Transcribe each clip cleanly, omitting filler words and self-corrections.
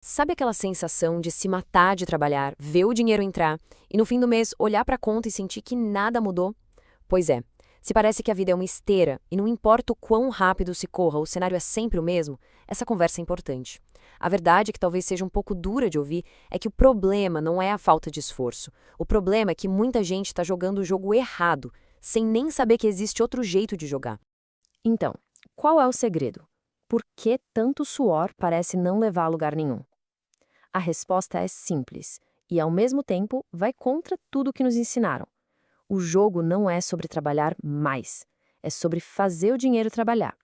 Sabe aquela sensação de se matar de trabalhar, ver o dinheiro entrar e no fim do mês olhar para a conta e sentir que nada mudou? Pois é, se parece que a vida é uma esteira e não importa o quão rápido se corra, o cenário é sempre o mesmo, essa conversa é importante. A verdade, que talvez seja um pouco dura de ouvir, é que o problema não é a falta de esforço. O problema é que muita gente está jogando o jogo errado, sem nem saber que existe outro jeito de jogar. Então, qual é o segredo? Por que tanto suor parece não levar a lugar nenhum? A resposta é simples e, ao mesmo tempo, vai contra tudo que nos ensinaram. O jogo não é sobre trabalhar mais, é sobre fazer o dinheiro trabalhar.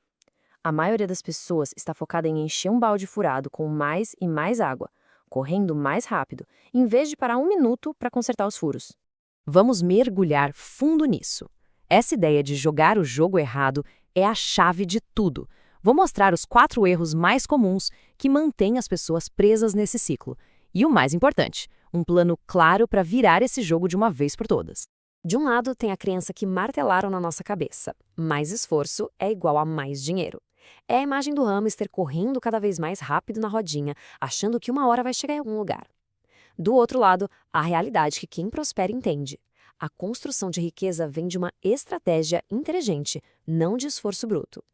A maioria das pessoas está focada em encher um balde furado com mais e mais água, correndo mais rápido, em vez de parar um minuto para consertar os furos. Vamos mergulhar fundo nisso. Essa ideia de jogar o jogo errado é a chave de tudo. Vou mostrar os 4 erros mais comuns que mantêm as pessoas presas nesse ciclo. E o mais importante, um plano claro para virar esse jogo de uma vez por todas. De um lado, tem a crença que martelaram na nossa cabeça: mais esforço é igual a mais dinheiro. É a imagem do hamster correndo cada vez mais rápido na rodinha, achando que uma hora vai chegar em algum lugar. Do outro lado, a realidade que quem prospera entende. A construção de riqueza vem de uma estratégia inteligente, não de esforço bruto.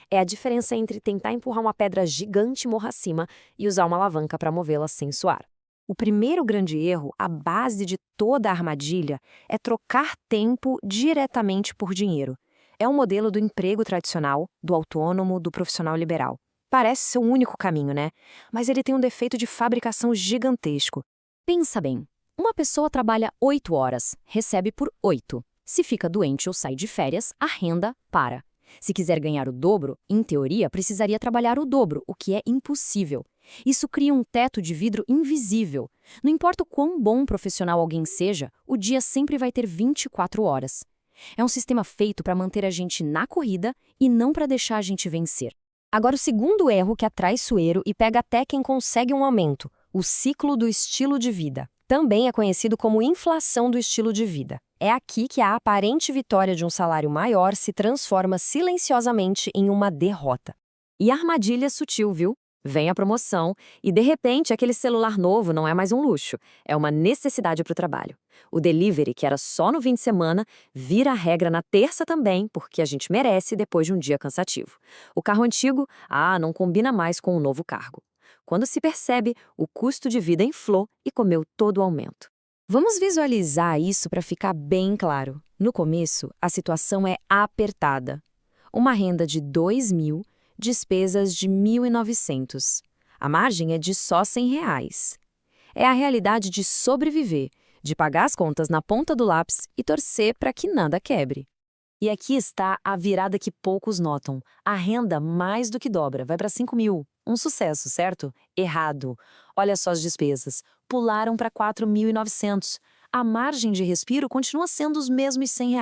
É a diferença entre tentar empurrar uma pedra gigante morro acima e usar uma alavanca para movê-la sem suar. O primeiro grande erro, a base de toda a armadilha, é trocar tempo diretamente por dinheiro. É o modelo do emprego tradicional, do autônomo, do profissional liberal. Parece ser o único caminho, né? Mas ele tem um defeito de fabricação gigantesco. Pensa bem, uma pessoa trabalha 8 horas, recebe por 8. Se fica doente ou sai de férias, a renda para. Se quiser ganhar o dobro, em teoria, precisaria trabalhar o dobro, o que é impossível. Isso cria um teto de vidro invisível. Não importa o quão bom profissional alguém seja, o dia sempre vai ter 24 horas. É um sistema feito para manter a gente na corrida e não para deixar a gente vencer. Agora, o segundo erro que atrai sueiro e pega até quem consegue um aumento: o ciclo do estilo de vida. Também é conhecido como inflação do estilo de vida. É aqui que a aparente vitória de um salário maior se transforma silenciosamente em uma derrota. E a armadilha é sutil, viu? Vem a promoção e, de repente, aquele celular novo não é mais um luxo, é uma necessidade para o trabalho. O delivery, que era só no fim de semana, vira a regra na terça também, porque a gente merece depois de um dia cansativo. O carro antigo, não combina mais com o novo cargo. Quando se percebe, o custo de vida inflou e comeu todo o aumento. Vamos visualizar isso para ficar bem claro. No começo, a situação é apertada. Uma renda de 2.000, despesas de 1.900. A margem é de só R$ 100. É a realidade de sobreviver, de pagar as contas na ponta do lápis e torcer para que nada quebre. E aqui está a virada que poucos notam. A renda mais do que dobra, vai para 5.000. Um sucesso, certo? Errado. Olha só as despesas. Pularam para 4.900. A margem de respiro continua sendo os mesmos R$ 100.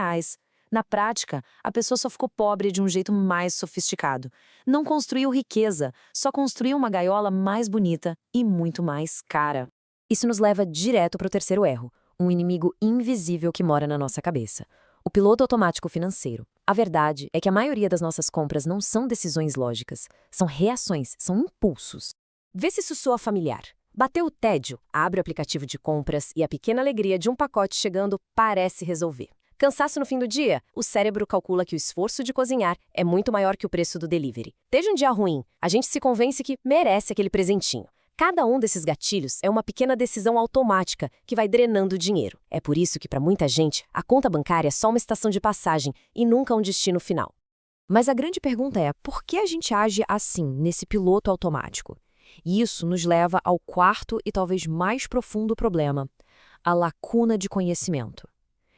Na prática, a pessoa só ficou pobre de um jeito mais sofisticado. Não construiu riqueza, só construiu uma gaiola mais bonita e muito mais cara. Isso nos leva direto para o terceiro erro, um inimigo invisível que mora na nossa cabeça: o piloto automático financeiro. A verdade é que a maioria das nossas compras não são decisões lógicas, são reações, são impulsos. Vê se isso soa familiar. Bateu o tédio, abre o aplicativo de compras e a pequena alegria de um pacote chegando parece resolver. Cansaço no fim do dia? O cérebro calcula que o esforço de cozinhar é muito maior que o preço do delivery. Teve um dia ruim, a gente se convence que merece aquele presentinho. Cada um desses gatilhos é uma pequena decisão automática que vai drenando o dinheiro. É por isso que, para muita gente, a conta bancária é só uma estação de passagem e nunca um destino final. Mas a grande pergunta é: por que a gente age assim, nesse piloto automático? E isso nos leva ao quarto e talvez mais profundo problema: a lacuna de conhecimento.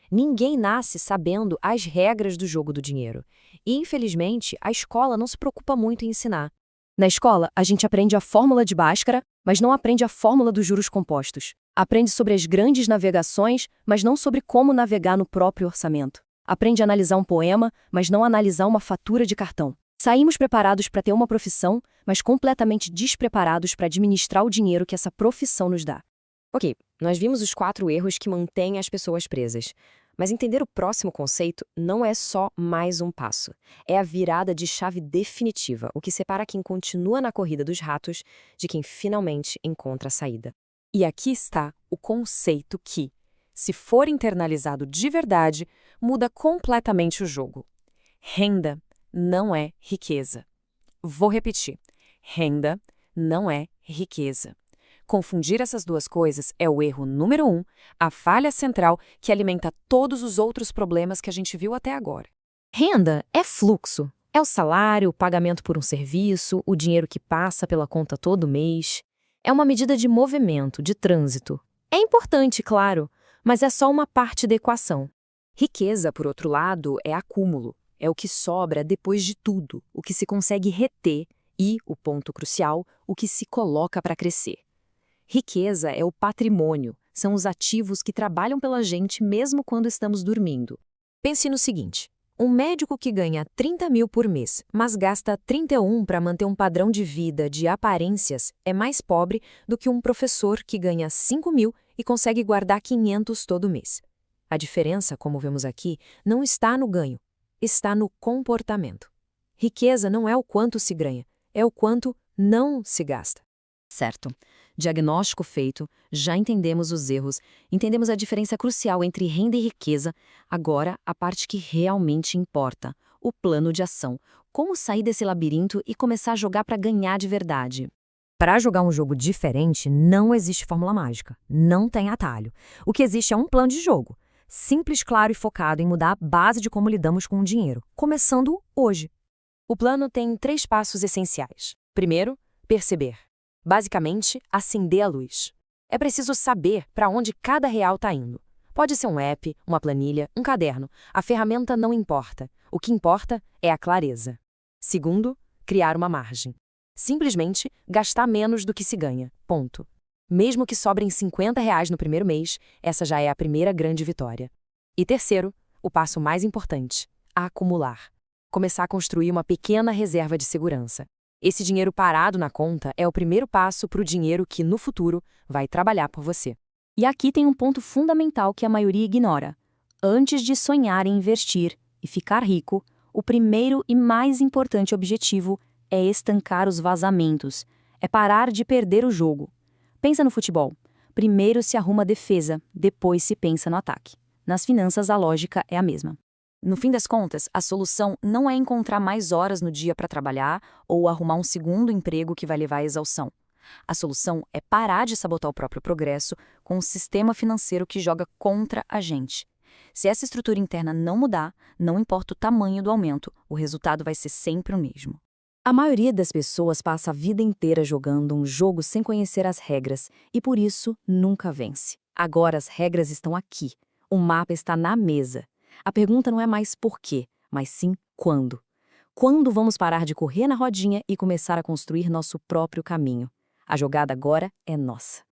Ninguém nasce sabendo as regras do jogo do dinheiro. E, infelizmente, a escola não se preocupa muito em ensinar. Na escola, a gente aprende a fórmula de Bhaskara, mas não aprende a fórmula dos juros compostos. Aprende sobre as grandes navegações, mas não sobre como navegar no próprio orçamento. Aprende a analisar um poema, mas não a analisar uma fatura de cartão. Saímos preparados para ter uma profissão, mas completamente despreparados para administrar o dinheiro que essa profissão nos dá. Ok, nós vimos os 4 erros que mantêm as pessoas presas. Mas entender o próximo conceito não é só mais um passo. É a virada de chave definitiva, o que separa quem continua na corrida dos ratos de quem finalmente encontra a saída. E aqui está o conceito que, se for internalizado de verdade, muda completamente o jogo. Renda não é riqueza. Vou repetir. Renda não é riqueza. Confundir essas duas coisas é o erro número 1, a falha central que alimenta todos os outros problemas que a gente viu até agora. Renda é fluxo. É o salário, o pagamento por um serviço, o dinheiro que passa pela conta todo mês. É uma medida de movimento, de trânsito. É importante, claro, mas é só uma parte da equação. Riqueza, por outro lado, é acúmulo. É o que sobra depois de tudo, o que se consegue reter e, o ponto crucial, o que se coloca para crescer. Riqueza é o patrimônio, são os ativos que trabalham pela gente mesmo quando estamos dormindo. Pense no seguinte: um médico que ganha 30 mil por mês, mas gasta 31 para manter um padrão de vida de aparências, é mais pobre do que um professor que ganha 5 mil e consegue guardar 500 todo mês. A diferença, como vemos aqui, não está no ganho, está no comportamento. Riqueza não é o quanto se ganha, é o quanto não se gasta. Certo. Diagnóstico feito, já entendemos os erros, entendemos a diferença crucial entre renda e riqueza. Agora, a parte que realmente importa, o plano de ação. Como sair desse labirinto e começar a jogar para ganhar de verdade. Para jogar um jogo diferente, não existe fórmula mágica, não tem atalho. O que existe é um plano de jogo, simples, claro e focado em mudar a base de como lidamos com o dinheiro, começando hoje. O plano tem 3 passos essenciais. Primeiro, perceber. Basicamente, acender a luz. É preciso saber para onde cada real está indo. Pode ser um app, uma planilha, um caderno. A ferramenta não importa. O que importa é a clareza. Segundo, criar uma margem. Simplesmente gastar menos do que se ganha. Ponto. Mesmo que sobrem R$ 50 no primeiro mês, essa já é a primeira grande vitória. E terceiro, o passo mais importante, acumular. Começar a construir uma pequena reserva de segurança. Esse dinheiro parado na conta é o primeiro passo para o dinheiro que, no futuro, vai trabalhar por você. E aqui tem um ponto fundamental que a maioria ignora. Antes de sonhar em investir e ficar rico, o primeiro e mais importante objetivo é estancar os vazamentos, é parar de perder o jogo. Pensa no futebol. Primeiro se arruma a defesa, depois se pensa no ataque. Nas finanças, a lógica é a mesma. No fim das contas, a solução não é encontrar mais horas no dia para trabalhar ou arrumar um segundo emprego que vai levar à exaustão. A solução é parar de sabotar o próprio progresso com um sistema financeiro que joga contra a gente. Se essa estrutura interna não mudar, não importa o tamanho do aumento, o resultado vai ser sempre o mesmo. A maioria das pessoas passa a vida inteira jogando um jogo sem conhecer as regras e, por isso, nunca vence. Agora as regras estão aqui. O mapa está na mesa. A pergunta não é mais por quê, mas sim quando. Quando vamos parar de correr na rodinha e começar a construir nosso próprio caminho? A jogada agora é nossa.